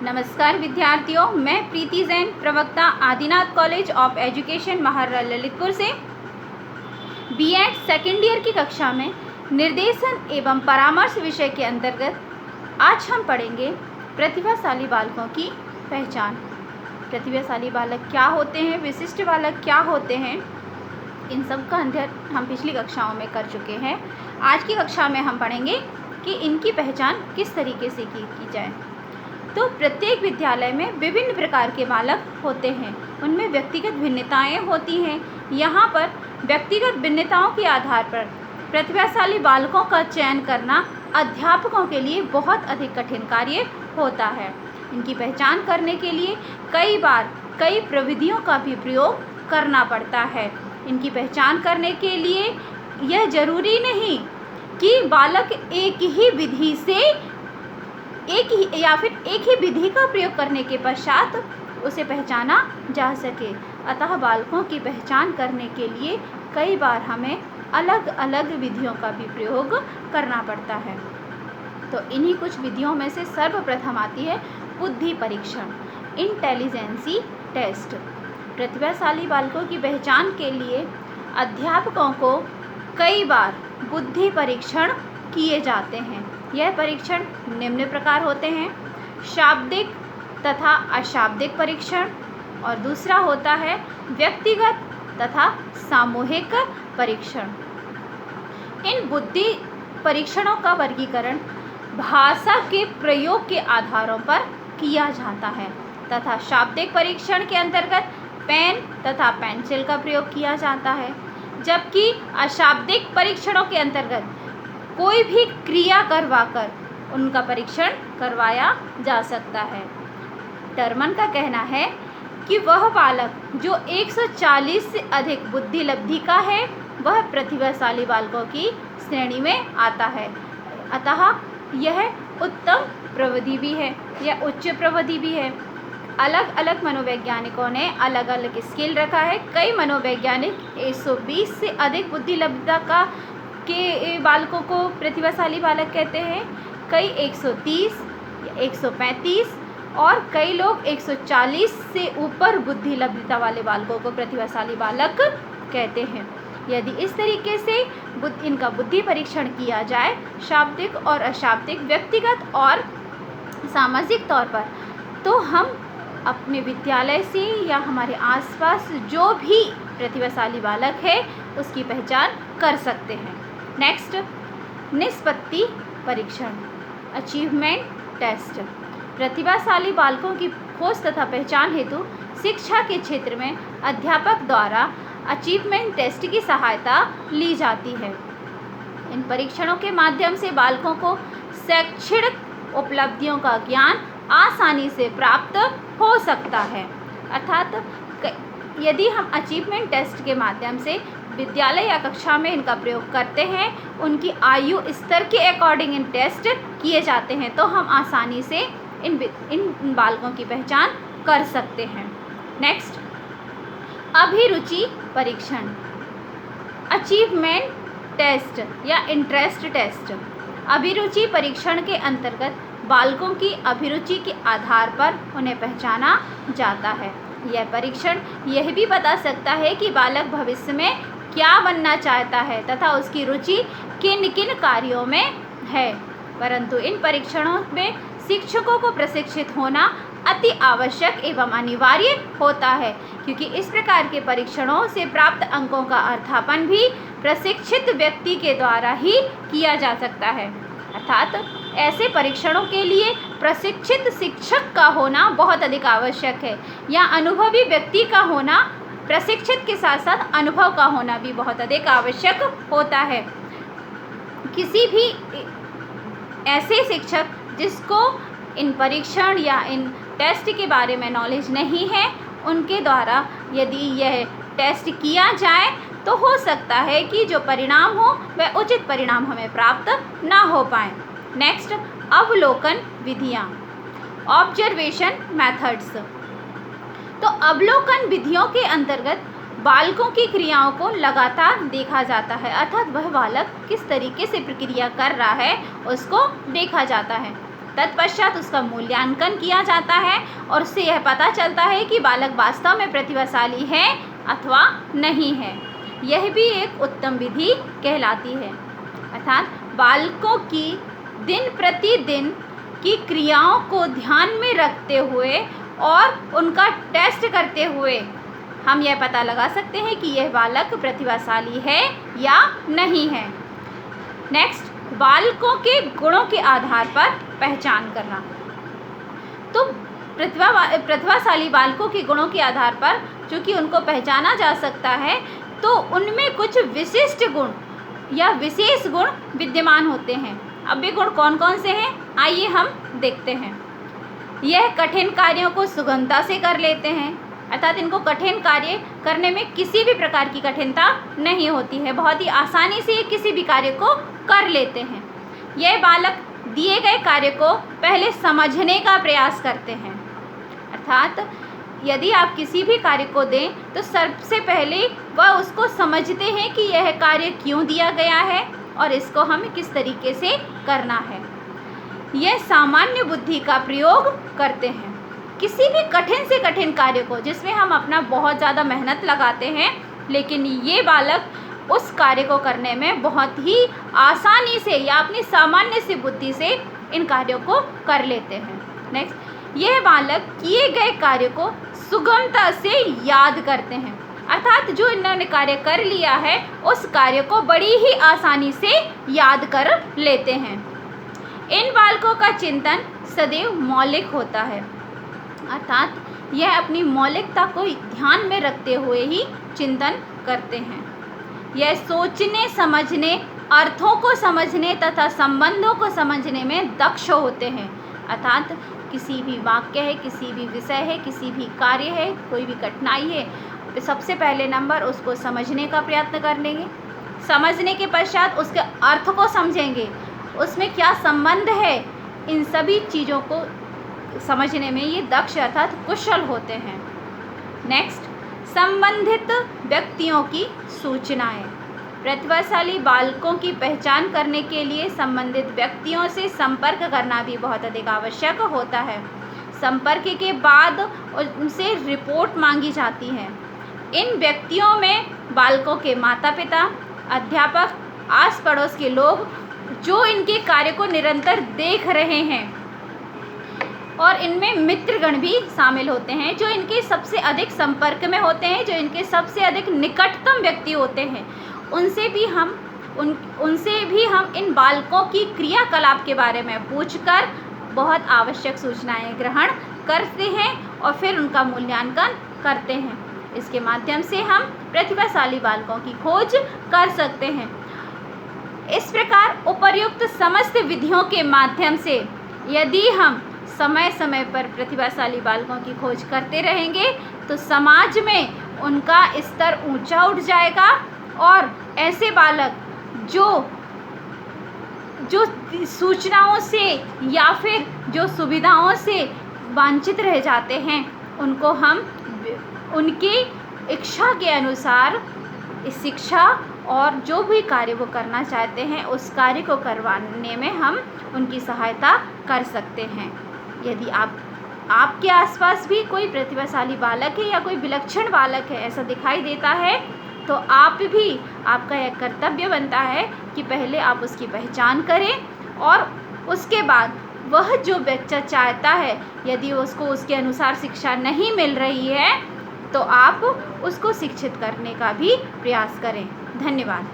नमस्कार विद्यार्थियों, मैं प्रीति जैन, प्रवक्ता आदिनाथ कॉलेज ऑफ एजुकेशन महाराजा ललितपुर से बीएड सेकेंड ईयर की कक्षा में निर्देशन एवं परामर्श विषय के अंतर्गत आज हम पढ़ेंगे प्रतिभाशाली बालकों की पहचान। प्रतिभाशाली बालक क्या होते हैं, विशिष्ट बालक क्या होते हैं, इन सब का अध्ययन हम पिछली कक्षाओं में कर चुके हैं। आज की कक्षा में हम पढ़ेंगे कि इनकी पहचान किस तरीके से की जाए। तो प्रत्येक विद्यालय में विभिन्न प्रकार के बालक होते हैं, उनमें व्यक्तिगत भिन्नताएं होती हैं। यहाँ पर व्यक्तिगत भिन्नताओं के आधार पर प्रतिभाशाली बालकों का चयन करना अध्यापकों के लिए बहुत अधिक कठिन कार्य होता है। इनकी पहचान करने के लिए कई बार कई प्रविधियों का भी प्रयोग करना पड़ता है। इनकी पहचान करने के लिए यह जरूरी नहीं कि बालक एक ही विधि का प्रयोग करने के पश्चात उसे पहचाना जा सके। अतः बालकों की पहचान करने के लिए कई बार हमें अलग अलग विधियों का भी प्रयोग करना पड़ता है। तो इन्हीं कुछ विधियों में से सर्वप्रथम आती है बुद्धि परीक्षण, इंटेलिजेंसी टेस्ट। प्रतिभाशाली बालकों की पहचान के लिए अध्यापकों को कई बार बुद्धि परीक्षण किए जाते हैं। यह परीक्षण निम्न प्रकार होते हैं: शाब्दिक तथा अशाब्दिक परीक्षण, और दूसरा होता है व्यक्तिगत तथा सामूहिक परीक्षण। इन बुद्धि परीक्षणों का वर्गीकरण भाषा के प्रयोग के आधारों पर किया जाता है तथा शाब्दिक परीक्षण के अंतर्गत पेन तथा पेंसिल का प्रयोग किया जाता है, जबकि अशाब्दिक परीक्षणों के अंतर्गत कोई भी क्रिया करवाकर उनका परीक्षण करवाया जा सकता है। टर्मन का कहना है कि वह बालक जो 140 से अधिक बुद्धि लब्धि का है वह प्रतिभाशाली बालकों की श्रेणी में आता है। अतः यह उत्तम प्रविधि भी है, यह उच्च प्रविधि भी है। अलग अलग मनोवैज्ञानिकों ने अलग अलग स्केल रखा है। कई मनोवैज्ञानिक 120 से अधिक बुद्धि लब्धता के बालकों को प्रतिभाशाली बालक कहते हैं, कई 130 या 135 और कई लोग 140 से ऊपर बुद्धि लब्धता वाले बालकों को प्रतिभाशाली बालक कहते हैं। यदि इस तरीके से इनका बुद्धि परीक्षण किया जाए, शाब्दिक और अशाब्दिक, व्यक्तिगत और सामाजिक तौर पर, तो हम अपने विद्यालय से या हमारे आसपास जो भी प्रतिभाशाली बालक है उसकी पहचान कर सकते हैं। नेक्स्ट, निष्पत्ति परीक्षण, अचीवमेंट टेस्ट। प्रतिभाशाली बालकों की खोज तथा पहचान हेतु शिक्षा के क्षेत्र में अध्यापक द्वारा अचीवमेंट टेस्ट की सहायता ली जाती है। इन परीक्षणों के माध्यम से बालकों को शैक्षणिक उपलब्धियों का ज्ञान आसानी से प्राप्त हो सकता है। अर्थात यदि हम अचीवमेंट टेस्ट के माध्यम से विद्यालय या कक्षा में इनका प्रयोग करते हैं, उनकी आयु स्तर के अकॉर्डिंग इन टेस्ट किए जाते हैं, तो हम आसानी से इन बालकों की पहचान कर सकते हैं। नेक्स्ट, अभिरुचि परीक्षण, अचीवमेंट टेस्ट या इंटरेस्ट टेस्ट। अभिरुचि परीक्षण के अंतर्गत बालकों की अभिरुचि के आधार पर उन्हें पहचाना जाता है। यह परीक्षण यह भी बता सकता है कि बालक भविष्य में क्या बनना चाहता है तथा उसकी रुचि किन किन कार्यों में है। परंतु इन परीक्षणों में शिक्षकों को प्रशिक्षित होना अति आवश्यक एवं अनिवार्य होता है, क्योंकि इस प्रकार के परीक्षणों से प्राप्त अंकों का अर्थापन भी प्रशिक्षित व्यक्ति के द्वारा ही किया जा सकता है। अर्थात ऐसे परीक्षणों के लिए प्रशिक्षित शिक्षक का होना बहुत अधिक आवश्यक है, या अनुभवी व्यक्ति का होना, प्रशिक्षित के साथ साथ अनुभव का होना भी बहुत अधिक आवश्यक होता है। किसी भी ऐसे शिक्षक जिसको इन परीक्षण या इन टेस्ट के बारे में नॉलेज नहीं है, उनके द्वारा यदि यह टेस्ट किया जाए तो हो सकता है कि जो परिणाम हो वह उचित परिणाम हमें प्राप्त ना हो पाए। नेक्स्ट, अवलोकन विधियाँ, ऑब्जर्वेशन मेथड्स। तो अवलोकन विधियों के अंतर्गत बालकों की क्रियाओं को लगातार देखा जाता है, अर्थात वह बालक किस तरीके से प्रक्रिया कर रहा है उसको देखा जाता है। तत्पश्चात उसका मूल्यांकन किया जाता है और उससे यह पता चलता है कि बालक वास्तव में प्रतिभाशाली है अथवा नहीं है। यह भी एक उत्तम विधि कहलाती है। अर्थात बालकों की दिन प्रतिदिन की क्रियाओं को ध्यान में रखते हुए और उनका टेस्ट करते हुए हम यह पता लगा सकते हैं कि यह बालक प्रतिभाशाली है या नहीं है। नेक्स्ट, बालकों के गुणों के आधार पर पहचान करना। तो प्रतिभाशाली बालकों के गुणों के आधार पर चूँकि उनको पहचाना जा सकता है, तो उनमें कुछ विशिष्ट गुण या विशेष गुण विद्यमान होते हैं। अब ये गुण कौन कौन से हैं, आइए हम देखते हैं। यह कठिन कार्यों को सुगमता से कर लेते हैं, अर्थात इनको कठिन कार्य करने में किसी भी प्रकार की कठिनता नहीं होती है, बहुत ही आसानी से किसी भी कार्य को कर लेते हैं। यह बालक दिए गए कार्य को पहले समझने का प्रयास करते हैं, अर्थात यदि आप किसी भी कार्य को दें तो सबसे पहले वह उसको समझते हैं कि यह कार्य क्यों दिया गया है और इसको हमें किस तरीके से करना है। यह सामान्य बुद्धि का प्रयोग करते हैं। किसी भी कठिन से कठिन कार्य को जिसमें हम अपना बहुत ज़्यादा मेहनत लगाते हैं, लेकिन ये बालक उस कार्य को करने में बहुत ही आसानी से या अपनी सामान्य सी बुद्धि से इन कार्यों को कर लेते हैं। नेक्स्ट, यह बालक किए गए कार्य को सुगमता से याद करते हैं, अर्थात जो इन्होंने कार्य कर लिया है उस कार्य को बड़ी ही आसानी से याद कर लेते हैं। इन बालकों का चिंतन सदैव मौलिक होता है, अर्थात यह अपनी मौलिकता को ध्यान में रखते हुए ही चिंतन करते हैं। यह सोचने समझने, अर्थों को समझने तथा संबंधों को समझने में दक्ष होते हैं, अर्थात किसी भी वाक्य है, किसी भी विषय है, किसी भी कार्य है, कोई भी कठिनाई है, तो सबसे पहले नंबर उसको समझने का प्रयत्न कर लेंगे। समझने के पश्चात उसके अर्थ को समझेंगे, उसमें क्या संबंध है, इन सभी चीज़ों को समझने में ये दक्ष अर्थात कुशल होते हैं। नेक्स्ट, संबंधित व्यक्तियों की सूचनाएं। प्रतिभाशाली बालकों की पहचान करने के लिए संबंधित व्यक्तियों से संपर्क करना भी बहुत अधिक आवश्यक होता है। संपर्क के बाद उनसे रिपोर्ट मांगी जाती है। इन व्यक्तियों में बालकों के माता पिता, अध्यापक, आस पड़ोस के लोग जो इनके कार्य को निरंतर देख रहे हैं, और इनमें मित्रगण भी शामिल होते हैं जो इनके सबसे अधिक संपर्क में होते हैं, जो इनके सबसे अधिक निकटतम व्यक्ति होते हैं। उनसे भी हम इन बालकों की क्रियाकलाप के बारे में पूछकर बहुत आवश्यक सूचनाएं ग्रहण करते हैं और फिर उनका मूल्यांकन करते हैं। इसके माध्यम से हम प्रतिभाशाली बालकों की खोज कर सकते हैं। इस प्रकार उपर्युक्त समस्त विधियों के माध्यम से यदि हम समय समय पर प्रतिभाशाली बालकों की खोज करते रहेंगे तो समाज में उनका स्तर ऊंचा उठ जाएगा और ऐसे बालक जो सूचनाओं से या फिर जो सुविधाओं से वंचित रह जाते हैं, उनको हम उनकी इच्छा के अनुसार शिक्षा और जो भी कार्य वो करना चाहते हैं उस कार्य को करवाने में हम उनकी सहायता कर सकते हैं। यदि आपके आसपास भी कोई प्रतिभाशाली बालक है या कोई विलक्षण बालक है ऐसा दिखाई देता है, तो आपका यह कर्तव्य बनता है कि पहले आप उसकी पहचान करें और उसके बाद वह जो बच्चा चाहता है, यदि उसको उसके अनुसार शिक्षा नहीं मिल रही है तो आप उसको शिक्षित करने का भी प्रयास करें। धन्यवाद।